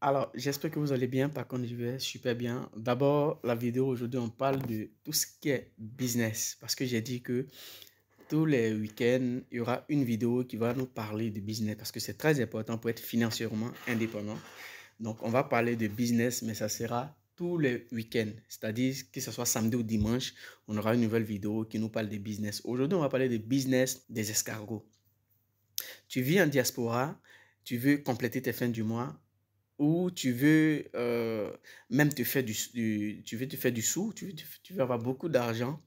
Alors, j'espère que vous allez bien. Par contre, je vais super bien. D'abord, la vidéo aujourd'hui, on parle de tout ce qui est business. Parce que j'ai dit que tous les week-ends, il y aura une vidéo qui va nous parler de business. Parce que c'est très important pour être financièrement indépendant. Donc, on va parler de business, mais ça sera tous les week-ends. C'est-à-dire que ce soit samedi ou dimanche, on aura une nouvelle vidéo qui nous parle de business. Aujourd'hui, on va parler de business des escargots. Tu vis en diaspora, tu veux compléter tes fins du mois ou tu veux même te faire tu veux te faire du sou, tu veux avoir beaucoup d'argent.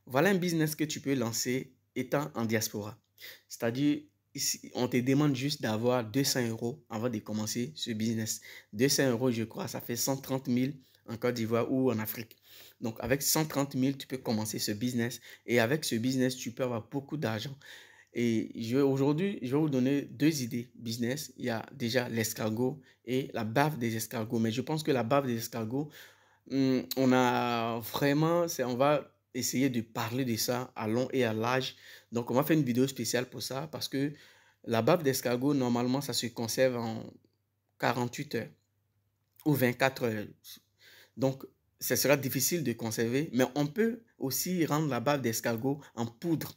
Voilà un business que tu peux lancer étant en diaspora. C'est-à-dire, ici, on te demande juste d'avoir 200 euros avant de commencer ce business. 200 euros, je crois, ça fait 130 000 en Côte d'Ivoire ou en Afrique. Donc, avec 130 000, tu peux commencer ce business. Et avec ce business, tu peux avoir beaucoup d'argent. Et aujourd'hui, je vais vous donner deux idées business. Il y a déjà l'escargot et la bave des escargots. Mais je pense que la bave des escargots, on a vraiment, on va essayer de parler de ça à long et à large. Donc, on va faire une vidéo spéciale pour ça parce que la bave d'escargot, normalement, ça se conserve en 48 heures ou 24 heures. Donc, ce sera difficile de conserver, mais on peut aussi rendre la bave d'escargot en poudre.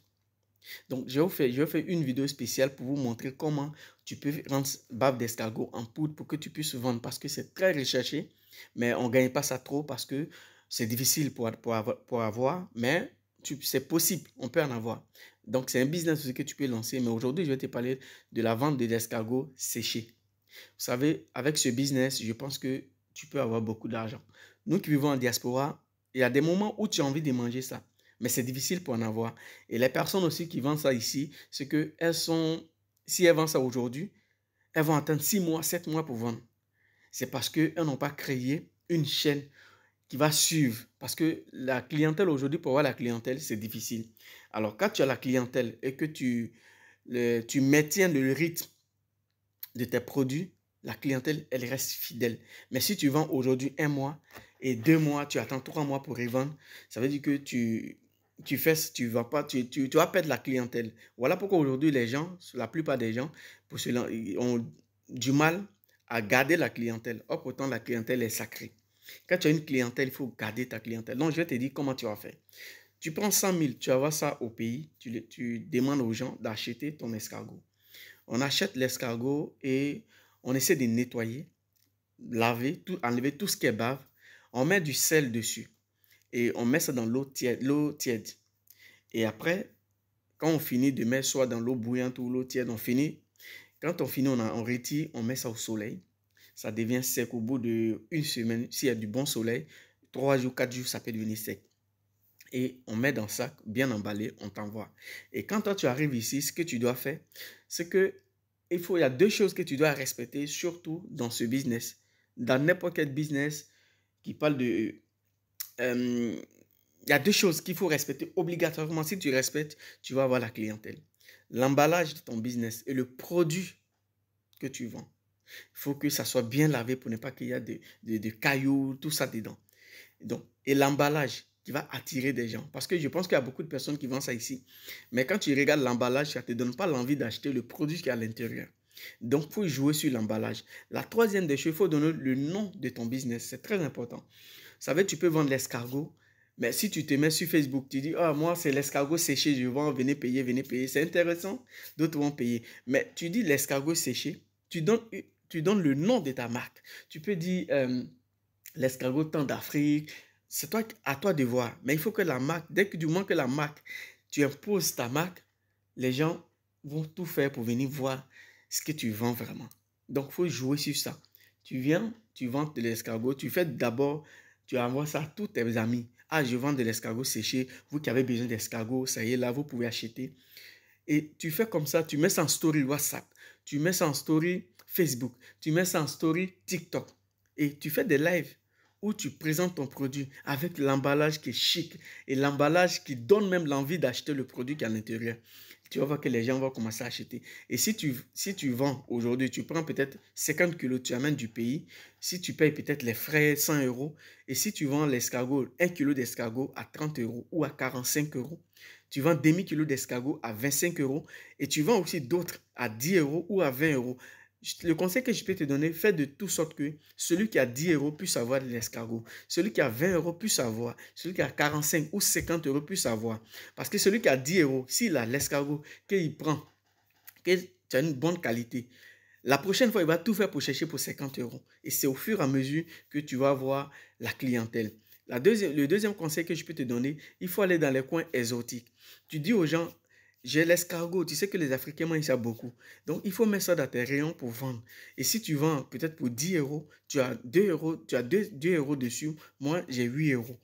Donc, je vais faire une vidéo spéciale pour vous montrer comment tu peux rendre bave d'escargot en poudre pour que tu puisses vendre parce que c'est très recherché, mais on ne gagne pas ça trop parce que c'est difficile pour avoir, mais c'est possible, on peut en avoir. Donc, c'est un business aussi que tu peux lancer, mais aujourd'hui, je vais te parler de la vente de l'escargot séché. Vous savez, avec ce business, je pense que tu peux avoir beaucoup d'argent. Nous qui vivons en diaspora, il y a des moments où tu as envie de manger ça, mais c'est difficile pour en avoir. Et les personnes aussi qui vendent ça ici, c'est que si elles vendent ça aujourd'hui, elles vont attendre 6 mois, 7 mois pour vendre. C'est parce qu'elles n'ont pas créé une chaîne qui va suivre. Parce que la clientèle aujourd'hui, pour avoir la clientèle, c'est difficile. Alors, quand tu as la clientèle et que tu maintiens le rythme de tes produits, la clientèle, elle reste fidèle. Mais si tu vends aujourd'hui 1 mois et 2 mois, tu attends 3 mois pour revendre, ça veut dire que tu vas pas, tu vas perdre la clientèle. Voilà pourquoi aujourd'hui les gens, la plupart des gens, pour cela, ils ont du mal à garder la clientèle. Or, pourtant, la clientèle est sacrée. Quand tu as une clientèle, il faut garder ta clientèle. Donc, je vais te dire comment tu vas faire. Tu prends 100 000, tu vas ça au pays, tu demandes aux gens d'acheter ton escargot. On achète l'escargot et on essaie de nettoyer, laver, enlever tout ce qui est bave. On met du sel dessus et on met ça dans l'eau tiède. Et après, quand on finit de mettre soit dans l'eau bouillante ou l'eau tiède, on finit. Quand on finit, on retire, on met ça au soleil. Ça devient sec au bout d'une semaine. S'il y a du bon soleil, 3 jours, 4 jours, ça peut devenir sec. Et on met dans le sac, bien emballé, on t'envoie. Et quand toi, tu arrives ici, ce que tu dois faire, c'est que il y a deux choses que tu dois respecter, surtout dans ce business. Dans n'importe quel business qui parle de... il y a deux choses qu'il faut respecter obligatoirement. Si tu respectes, tu vas avoir la clientèle. L'emballage de ton business et le produit que tu vends. Il faut que ça soit bien lavé pour ne pas qu'il y ait de cailloux, tout ça dedans. Donc, et l'emballage qui va attirer des gens. Parce que je pense qu'il y a beaucoup de personnes qui vendent ça ici. Mais quand tu regardes l'emballage, ça ne te donne pas l'envie d'acheter le produit qui est à l'intérieur. Donc, il faut jouer sur l'emballage. La troisième des choses, il faut donner le nom de ton business. C'est très important. Vous savez, tu peux vendre l'escargot. Mais si tu te mets sur Facebook, tu dis, ah, moi, c'est l'escargot séché, je vends, venez payer. C'est intéressant, d'autres vont payer. Mais tu dis l'escargot séché, tu donnes le nom de ta marque. Tu peux dire l'escargot temps d'Afrique. C'est à toi de voir. Mais il faut que la marque, du moment que la marque, tu imposes ta marque, les gens vont tout faire pour venir voir ce que tu vends vraiment. Donc, il faut jouer sur ça. Tu viens, tu vends de l'escargot, tu envoies ça à tous tes amis. Ah, je vends de l'escargot séché. Vous qui avez besoin d'escargot, ça y est, là, vous pouvez acheter. Et tu fais comme ça, tu mets ça en story WhatsApp, tu mets ça en story Facebook, tu mets ça en story TikTok. Et tu fais des lives où tu présentes ton produit avec l'emballage qui est chic et l'emballage qui donne même l'envie d'acheter le produit qui est à l'intérieur. Tu vas voir que les gens vont commencer à acheter. Et si tu vends aujourd'hui, tu prends peut-être 50 kilos, tu amènes du pays. Si tu payes peut-être les frais 100 euros. Et si tu vends l'escargot, 1 kilo d'escargot à 30 euros ou à 45 euros. Tu vends demi-kilo d'escargot à 25 euros. Et tu vends aussi d'autres à 10 euros ou à 20 euros. Le conseil que je peux te donner, fais de toute sorte que celui qui a 10 euros puisse avoir de l'escargot. Celui qui a 20 euros puisse avoir. Celui qui a 45 ou 50 euros puisse avoir. Parce que celui qui a 10 euros, s'il a l'escargot, qu'il prend, que tu as une bonne qualité, la prochaine fois, il va tout faire pour chercher pour 50 euros. Et c'est au fur et à mesure que tu vas avoir la clientèle. Le deuxième conseil que je peux te donner, il faut aller dans les coins exotiques. Tu dis aux gens, j'ai l'escargot. Tu sais que les Africains mangent ça beaucoup. Donc, il faut mettre ça dans tes rayons pour vendre. Et si tu vends peut-être pour 10 euros, tu as 2 euros, tu as 2 euros dessus. Moi, j'ai 8 euros.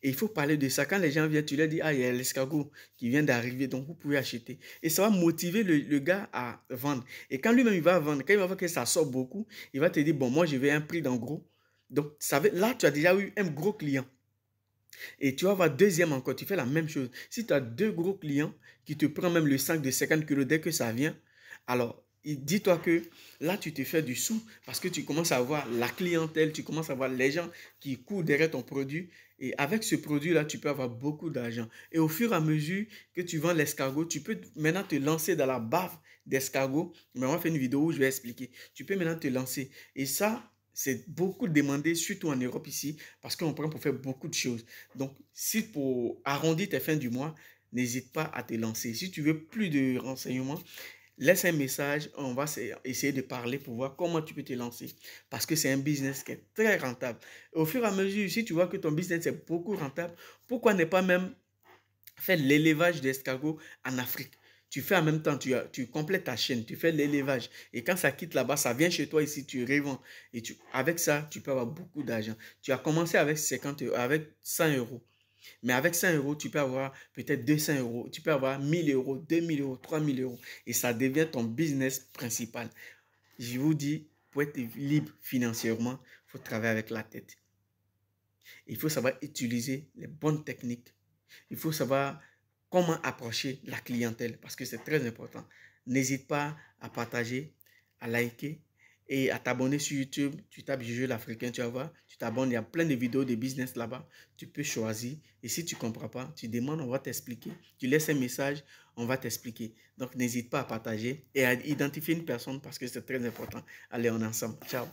Et il faut parler de ça. Quand les gens viennent, tu leur dis, ah, il y a l'escargot qui vient d'arriver, donc vous pouvez acheter. Et ça va motiver le gars à vendre. Et quand lui-même, il va vendre, quand il va voir que ça sort beaucoup, il va te dire, bon, moi, je veux un prix d'en gros. Donc, là, tu as déjà eu un gros client. Et tu vas avoir deuxième encore, tu fais la même chose. Si tu as deux gros clients qui te prennent même le sac de 50 kilos dès que ça vient, alors dis-toi que là, tu te fais du sou parce que tu commences à avoir la clientèle, tu commences à avoir les gens qui courent derrière ton produit. Et avec ce produit-là, tu peux avoir beaucoup d'argent. Et au fur et à mesure que tu vends l'escargot, tu peux maintenant te lancer dans la bave d'escargot. Mais on va faire une vidéo où je vais expliquer. Tu peux maintenant te lancer. Et ça, c'est beaucoup demandé, surtout en Europe ici, parce qu'on prend pour faire beaucoup de choses. Donc, si pour arrondir tes fins du mois, n'hésite pas à te lancer. Si tu veux plus de renseignements, laisse un message, on va essayer de parler pour voir comment tu peux te lancer. Parce que c'est un business qui est très rentable. Au fur et à mesure, si tu vois que ton business est beaucoup rentable, pourquoi ne pas même faire l'élevage d'escargots en Afrique? Tu fais en même temps, tu complètes ta chaîne, tu fais l'élevage. Et quand ça quitte là-bas, ça vient chez toi ici, tu revends. Et avec ça, tu peux avoir beaucoup d'argent. Tu as commencé avec 50 euros, avec 100 euros. Mais avec 100 euros, tu peux avoir peut-être 200 euros, tu peux avoir 1000 euros, 2000 euros, 3000 euros. Et ça devient ton business principal. Je vous dis, pour être libre financièrement, il faut travailler avec la tête. Il faut savoir utiliser les bonnes techniques. Il faut savoir comment approcher la clientèle parce que c'est très important. N'hésite pas à partager, à liker et à t'abonner sur YouTube. Tu tapes Jojo l'Africain, tu vas voir, tu t'abonnes, il y a plein de vidéos de business là-bas. Tu peux choisir et si tu ne comprends pas, tu demandes, on va t'expliquer. Tu laisses un message, on va t'expliquer. Donc n'hésite pas à partager et à identifier une personne parce que c'est très important. Allez, on est ensemble. Ciao.